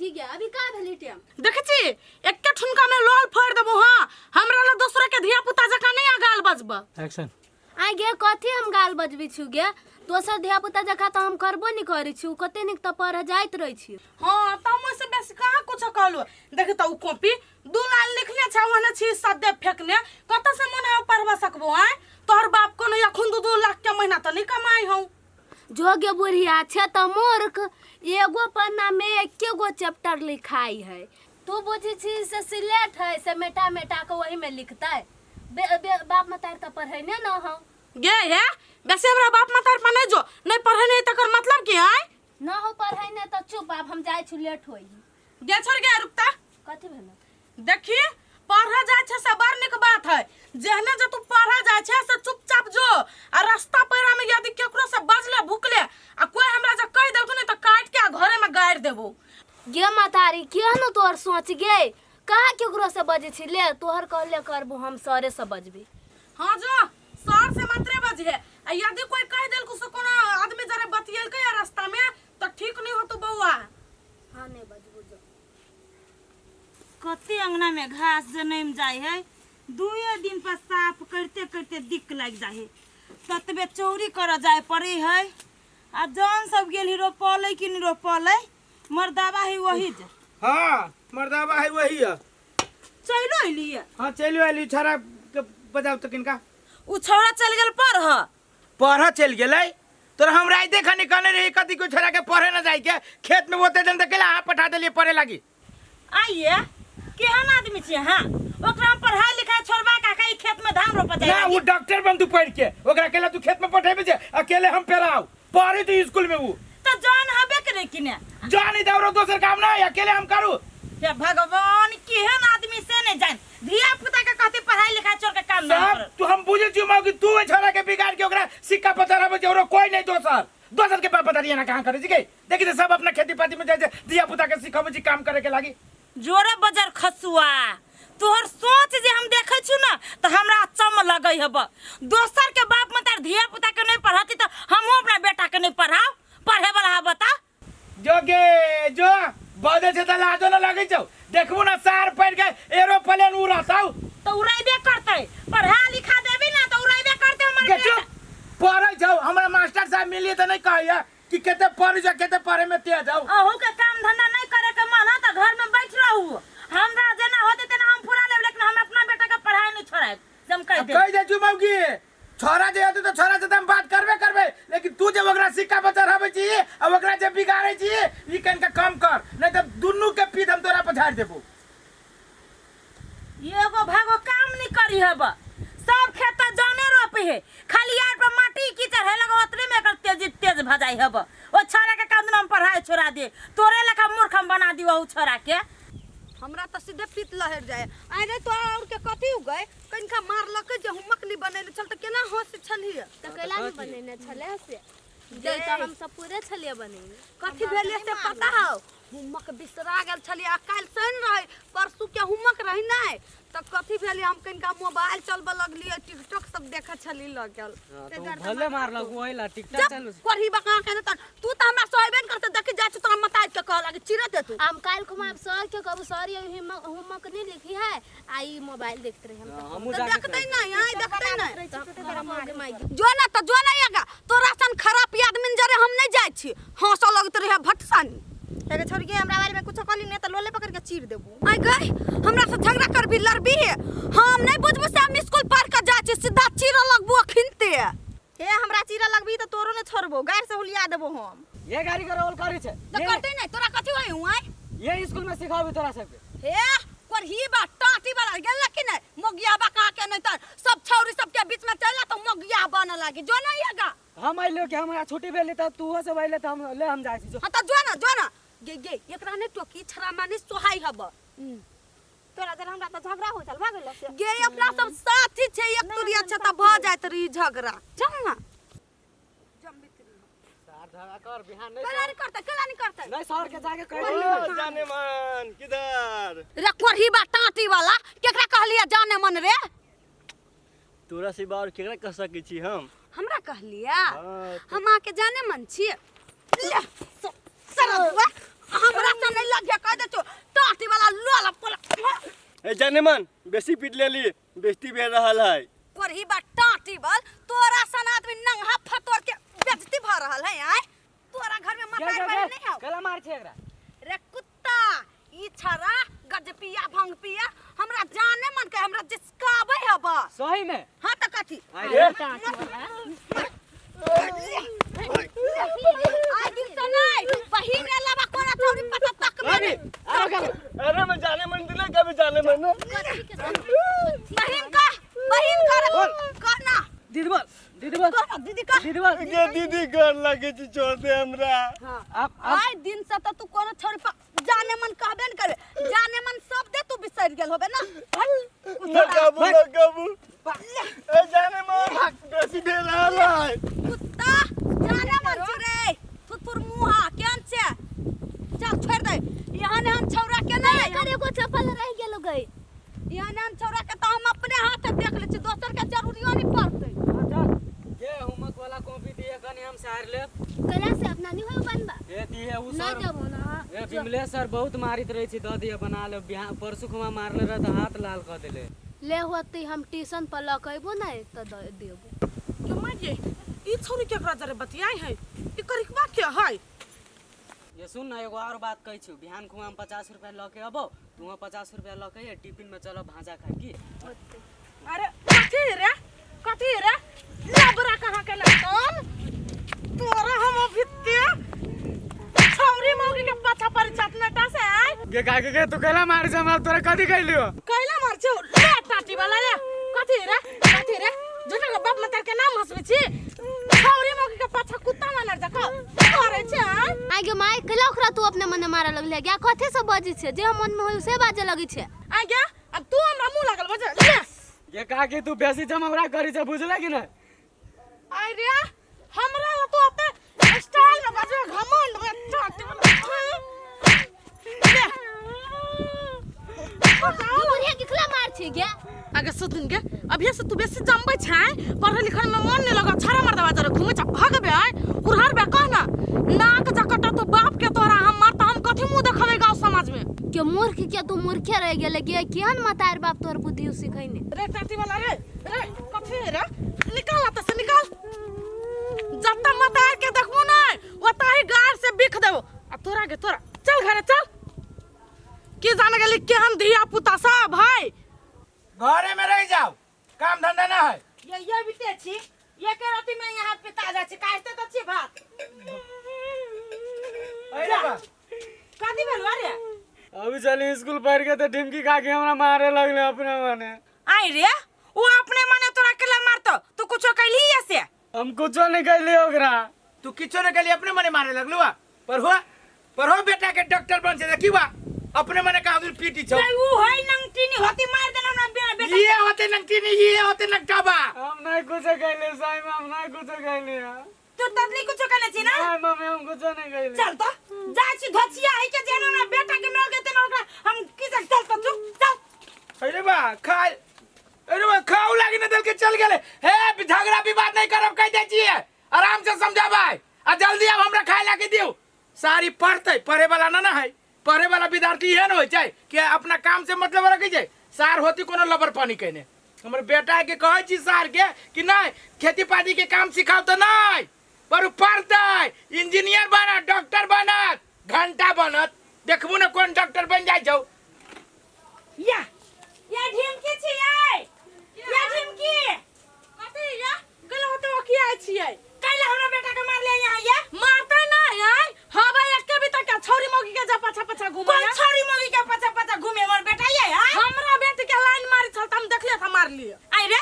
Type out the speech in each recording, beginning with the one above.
देखी गया अभी का भेली टाइम देखे छी एक ठुनका में लोल फोड़ देबो। हां हमरा ला दूसरा के धिया पुता जका नहीं गाल बजब। एक्शन। आई गे कथी हम गाल बजबी छु गे दोसर धिया पुता जका त हम करबो नहीं करै छु कते निक त पढ़ जाइत रही छी। हां त हम से बेसी कहां कुछ कहलो। देख त उ कॉपी दू लाइन लिखले छ ओने छी सदे फेकने कत से मने पढ़वा सकबो। आय तोहर बाप को नहीं अखुन 2 लाख के महीना त नहीं कमाई हूं। जोगे बुढ़िया छे त मूर्ख एगो पन्ना में एके गो चैप्टर लिखाई है तू बुझी छी से सिलेट है से मेटा मेटा के वही में लिखतै बाप मतार त पढ़ै ने न हो गे हे वैसे हमरा बाप मतार पर नहीं जो नहीं पढ़े नहीं तकर मतलब की है न हो पढ़ै ने त चुप आप हम जाय छु लेट होई गे छोड़ गे रुकता कथि भेल देखी पढ़ा जाय छ से बड़ निक बात है जेहने जे तू पढ़ा जाय छ से चुपचाप जो आ रास्ता पैरा में यदि केकरो से बजले भुकले आ कोई हमरा जे कह देलको नहीं त काट के घरे में गाड़ देबो। गे मतारी केहन तोर सोच गे कहा केकरो से बजे छी ले तोहर कहले करबो हम सरे से बजबी। हां जो सर से मात्रे बजे आ यदि कोई कह देलको से कोनो आदमी जरे बतियल के रास्ता में त ठीक नहीं होतो बौआ। हां नहीं बजबो जो कते अंगना में घास जनेम जाय है दुए दिन पर साफ करते करते दिक लग जाय है ततबे चोरी कर जाय पड़े है आ जौन सब गेल रोपले कि नहीं रोपले मर्दावा है वही जे। हां मर्दावा है वही है। चलो लिए हां चलो आली छोरा के बजाओ तो किनका उ छोरा चल गेल पढ़ चल गेलै तोर हम राय देखा निकलने रही कदी को छोरा के पढ़े न जाय के खेत में ओते दिन तक आ पठा देलिए पढ़े लागी। आइए केहन आदमी छी हां ओकरा पढ़ाई लिखाई छोड़बा का कई खेत में धान रोप जाय ना वो डॉक्टर बन तू पढ़ के ओकरा अकेला तू खेत में पढ़ेबे जे अकेले हम पेराऊ पढ़ी तू स्कूल में वो तो जान हबे करे कि ने जानी दौरो दोसर काम ना अकेले हम करू। हे भगवान केहन आदमी से नहीं जान धिया पुता के कहते पढ़ाई लिखाई छोड़ के काम नहीं कर तू हम बुझे छी मौकी तू छोरा के बिगाड़ के ओकरा सिक्का पथराबे जे कोई नहीं दोसर के बाप पतरिया ना कहां करे छी के देखि त सब अपना खेती पाती में जाय जे धिया पुता के सिखाबे छी काम करे के लागी जोरे बाजार खसुआ तोहर सोच जे हम देखे छु ना त हमरा चम लगै हब दोसर के बाप मतार धिया पुता के नहीं पढ़ाती त हमहु अपना बेटा के नहीं पढ़ाओ पढ़े वाला है बता जोगे जो बदे से त लाजो न लागै छौ देखबो ना सार पढ़ के एरोप्लेन उड़ाताऊ तो उड़ाइबे करते पढ़ा लिखा देबी ना तो उड़ाइबे करते हमर बेटा पढ़ै छौ हमरा मास्टर साहब मिलिए त नहीं कहैया कि केते पढ़ जा केते पढ़े में तेज जाऊ अहू के काम धंधा नहीं करे के मन है त घर में बैठ रहू हमरा जेना होते तेना हम पूरा लेब लेकिन हम अपना बेटा के पढ़ाई नहीं छोड़ाब जम कह दे छु मौकी छोरा जे हेतु तो छोरा से हम बात करबे लेकिन तू जे ओकरा सिक्का पथराबे छी अब ओकरा जे बिगाड़े छी ई कन के कम कर नहीं त दुन्नु के पीठ हम तोरा पछाड़ देबो। एगो भागो काम नहीं करी हब सब खेत जाने रोपे है खाली यार पर माटी कीचड़ है लगा उतरे में कर तेज भजाई हब ओ छोरा के काम हम पढ़ाई छोड़ा दे तोरे लखा मूर्ख हम बना दियो उ छोरा के हमरा त सीधे पीत लहर जाए आइ रे तो और के कथि हो गए कनका मारलक जे हुमक नहीं बनेले चल त केना होश छली त कैला नहीं बनेने छले से जे त हम सब पूरे छलिए बनेने कथि भेले से पता हो हुमक बिसरा गेल छली आ काल सन रहे परसू के हुमक रही नहीं त कथि भेले हम कनका मोबाइल चलबे लगली टिकटॉक सब देखे छली लगल तो भले मारलक ओइला टिकटॉक चलू कोरी बका के त तू त हमरा सोइबेन करते देख जा त हम मताज के कहला कि चिरत दे तू हम काल को आप सर के कहबो सर ये होमवर्क नहीं लिखी है आई मोबाइल देखते रहे हम हम देखते नहीं आई देखते नहीं जो ना आगा तोरा सन खराब आदमी जरे हम नहीं जाय छी हंस लगत रहे भटसानी एगे छोड़ के हमरा बारे में कुछ कहली नहीं त लोले पकड़ के चीर देबो। आई गई हमरा से झगड़ा करबी लड़बी है हम नहीं बुझबो से हम स्कूल पढ़ के जाय छी सीधा चीर लगबो खिनते हे हमरा चीर लगबी त तोरो ने छोड़बो गाड़ से हुलिया देबो हम ये गाड़ी का रोल करी छे त करते नहीं तोरा कथि होई हूं आई ये स्कूल में सिखाबी तोरा सबके हे पर ही बात टाटी वाला गेल कि नहीं मोगिया बका के नहीं त सब छौरी सब के बीच में चला तो मोगिया बन लागी जो नहीं आगा हम आइलो कि हमरा छुट्टी भेली त तू हो सब आइले त हम जाय छी हां त जो ना गे एकरा ने टोकी छरा माने सोहाई हब तोरा जरा हमरा त झगड़ा हो चल भागल से गे अपना सब साथी छे एक तुरिया छ त भ जात रही झगड़ा चल ना झगड़ा कर बिहान नहीं कला नहीं करते नहीं सर के जाके कह जाने मन किधर रे कोरही बा टाटी वाला केकरा कहलिया जाने मन रे तोरा से बार केकरा कह सकै छी हम हमरा कहलिया हम आके जाने मन छी ले सरदवा हमरा से ना नहीं लगे कह दे टाटी वाला लोला पोला ए जाने मन बेसी पीट लेली बेइज्जती भेल रहल है पर ही बा टाटी वाल तोरा सन आदमी नंगा फटोर के बेइज्जती भ रहल है आय तोरा घर में मतार बहन नहीं हो कला मार छे एकरा रे कुत्ता ई छरा गजपिया भंग पिया हमरा जाने मन के हमरा जिसकाबे है बस सही में हां त कथी अरे आज दिन तो नहीं बहिन अलावा कोना चोरी पता तक में अरे मैं जाने मन दिले कभी जाने मन बहिन का कहना दीदी बोल कहना दीदी का दीदी बोल ये दीदी घर लगे छी छोड़ दे हमरा आप आय दिन से तो तू कोनो छोरी जाने मन कहबे न करे जाने मन सब दे तू बिसर गेल होबे ना न काबू ए जाने मन बेसी भेल रहल है कुत्ता जाने मन रे तुर मुहा केन से चल छोड़ दे यहाँ ने हम छौरा के नहीं करे को चप्पल रह गेलो गई यहाँ ने हम छौरा के तो हम अपने हाथ देख ले छी दोसर के जरूरी नहीं पड़ते ये होमवर्क वाला कॉपी दिए कनी हम सार ले कला से अपना नहीं हो बनबा ये दिए उ नहीं सर देबो ना ये बिमलेश सर बहुत मारित रहे छी द दिए बना ले परसु खुमा मारले रह त हाथ लाल कर देले ले होती हम ट्यूशन पर लकैबो ना त देबो के माजे ई छोरी केकरा जरे बतियाई है ई करिकवा के है ये सुन ना एगो और बात कहि छु बिहान खुमा हम 50 रुपया लके अबो तू 50 रुपया लके टिफिन में चलो भाजा खाए की अरे कथी रे लबरा कहां के लगन तोरा हम भित्ते छौरी मौगी के पाछा पर चटनटा से आय गे काके के तू कला मार से हमरा तोरा कथि कहलियो कैला मार छौ ले टाटी वाला रे कथी रे झूठा के बाप मतार के नाम हसबे छी छौरी मौगी के पाछा कुत्ता मानर जका करे छै आइ गे माय कला ओकरा तू अपने मने मारे लगले क्या कथि से बजी छे जे मन में होय से बाजे लगी छे आ गया अब तू हमरा मुंह लागल बजे ले ये काके तू बेसी जमवरा करी से बुझले कि नहीं आई रे हमरा तो अते स्टाइल में बजे घमंड में टाटी ले तू बुढ़िया किखला मार छे गे आगे सुन गे अभी से तू बेसी जमबै छै पढ़े लिखल में मन नहीं लगा छारा मार दवा जरे घूमे छ भागबे आय उड़ार बे कहना नाक जकटा तो बाप के तोरा हम मारता हम कथि मुंह देखबे गांव समाज में के मूर्ख के तू मूर्खे रह गेले गे केहन मतार बाप तोर बुद्धि सिखैने रे टाटी वाला रे कथि रे निकाल आता से निकाल जत्ता मतार के देखबो नहीं ओता ही गार से बिख देबो आ तोरा के तोरा चल घरे चल की जाने गेली केहन धिया पुता सब भाई घरे में रह जाओ काम धंधा ना है ये बिते छी ये के राती में यहाँ पे ताजा छी काटते तो छी भात अरे बा कथी भेलवा रे अभी चली स्कूल पढ़ के तो ढिमकी खा के हमरा मारे लगले अपने मने आई रे वो अपने मने तोरा केला मारतो तू कुछो कहली ऐसे हम कुछो नहीं कहले ओकरा तू किछो ने के लिए अपने मने मारे लगलू पर हो बेटा के डॉक्टर बन से देखी बा अपने मने का उधर पीटी छो वो होई नंगटीनी होती मार देना ना बेटा ये होते नंगटीनी ये होते नंगटाबा हम नहीं कुछो कहले साईं हम नहीं कुछो कहले तू तदली कुछो कहले छी ना नहीं मम्मी हम कुछो नहीं कहले चल तो जा छी धचिया है के जेना ना बेटा के मिल गते ना ओकरा हम की चल तो चल अरे बा खाऊ लागी न दल के चल गेले हे झगड़ा विवाद नहीं करब कह दे छिए आराम से समझा भाई आ जल्दी अब हमरा खाए लाके दियो सारी पढ़ते पढ़े वाला ना है पढ़े वाला विद्यार्थी है न होय छै कि अपना काम से मतलब रखै छै सार होती कोनो लबर पानी कहने हमर बेटा के कहै छी सार के कि नहीं खेती पाती के काम सिखाओ तो नहीं पर पढ़ते इंजीनियर बनत डॉक्टर बनत घंटा बनत देखबू न कोन डॉक्टर बन जाय छौ या ढिमकी छी या ढिमकी कथि या गलो तो की आइ छियै कैला हमरा बेटा के मार ले यहाँ ये मारते नहीं आय हवा एक भी तक छोरी मौगी के जा पाछा पाछा घुमा कौन छोरी मौगी के पचा पचा घूमे मोर बेटा ये हमरा बेटी के लाइन मारी छल त हम देखलिए था मार लिए आई रे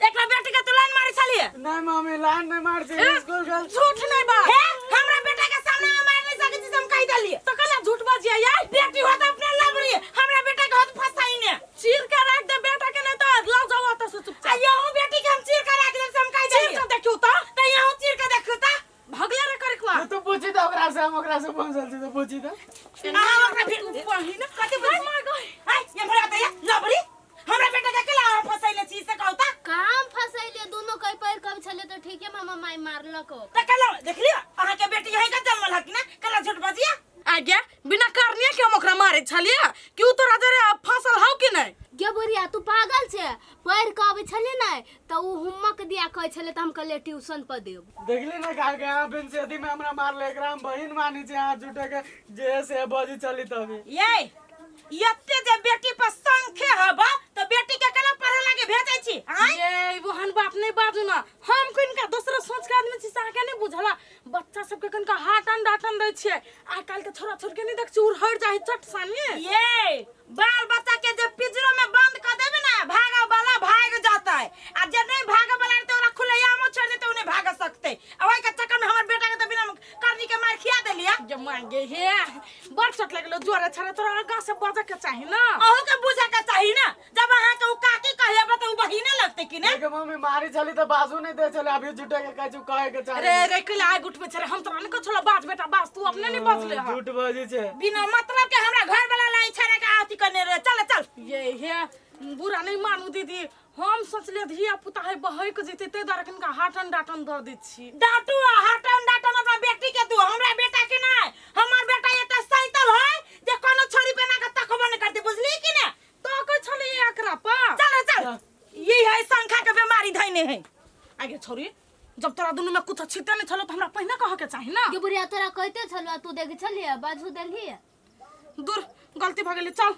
एकरा बेटी के तो लाइन मारी छलिए नहीं मम्मी लाइन नहीं मार से स्कूल गल झूठ नहीं बा हे हमरा बेटा के सामने में मार नहीं सके छी हम कह दलिए तो कला झूठ बाजिया यार बेटी होत अपने लबरी हमरा बेटा के हाथ फसाई ने चीर के रख दे बेटा के नहीं तो ला जाओ तो चुपचाप आयो बेटी के हम चीर के रख दे हम कह चीर दलिए के देखियो त त यहाँ चीर के देखियो त भगले रे करकवा तू पूछी तो ओकरा से हम ओकरा से पहुंचल छी तो पूछी तो अहाँ ओकरा फिर पहिन कथि बोल मार गई आई ये भरा त लबरी हमरा बेटा के केला फसाइले छी से कहू त काम फसैले दोनों कई पैर कब छले तो ठीक है मामा माई मारलको त कला देख लियो अहाँ के बेटी यही का जन्मल हक ना कला झूठ बजिया आ गया बिना करने छलिए कि उ तोरा जरे फसल हौ कि नहीं गे बुढ़िया तू पागल छे पढ़ के आबै छले नहीं तो उ होमवर्क दिया कहै छले त हम कहले ट्यूशन पर देब देखली ना का के यहाँ बिन सेदी में हमरा मार ले एकरा हम बहिन मानी छे हाथ जुटे के जे से बजी चली तभी ये यत्ते जे बेटी पर संख्या हबा तो बेटी के केना पढ़े लागे भेजै छी ये वहन बात नहीं बाजू ना हम किनका दूसरा सोच के आदमी छी से आके नहीं बुझला बच्चा सब के किनका हाटन डाटन दै छिए आ काल के छोरा छोर के नहीं देख चूर हट जाहि चट सानी ये बाल बच्चा के जब पिंजरों में बंद कर देबे ना भागा वाला भाग जाता है आ जे नहीं भागे वाला तो ओरा खुले आमो छोड़ देते उन्हें भाग सकते अब ओई के चक्कर में हमर बेटा के तो बिना करनी के मार खिया देलिया जब मांगे हे बड़ चट लगलो जोरे छरा तोरा आगा से बजे के चाहि ना अहू के बुझे के चाहिए ना जब अहाँ के उ काकी कहिए तो उ बहिने लगते कि ने के मम्मी मारी चली तो बाजू नहीं दे चले अभी जुटे के कहू कहे के चाहे अरे रे कल आय गुट में छरे हम तोरा नहीं को छला बाज बेटा बाज तू अपने नहीं बजले हा झूठ बजी छे बिना मतलब के हमरा घर वाला लाई छरे के आती करने रे चल चल ये हे बुरा नहीं मानू दीदी हम सोचले धिया पुता है बहै के जीते ते दर किनका हाटन डाटन द दै छी डाटू हटन डाटन अपना बेटी के तू हमरा बेटा के ना हमर बेटा ये त सैतल है जे कोनो छोरी पेना के तकबो नहीं करते बुझली कि ना तो को छले एकरा पा चल चल ये है संख्या के बीमारी धइने है आगे छोरी जब तोरा दुनु में कुछ छिटे नहीं छलो त हमरा पहिने कह के चाहि ना गे बुढ़िया तोरा कहते छलवा तू देख छलिए बाजू देलिए दूर गलती भ गेलै चल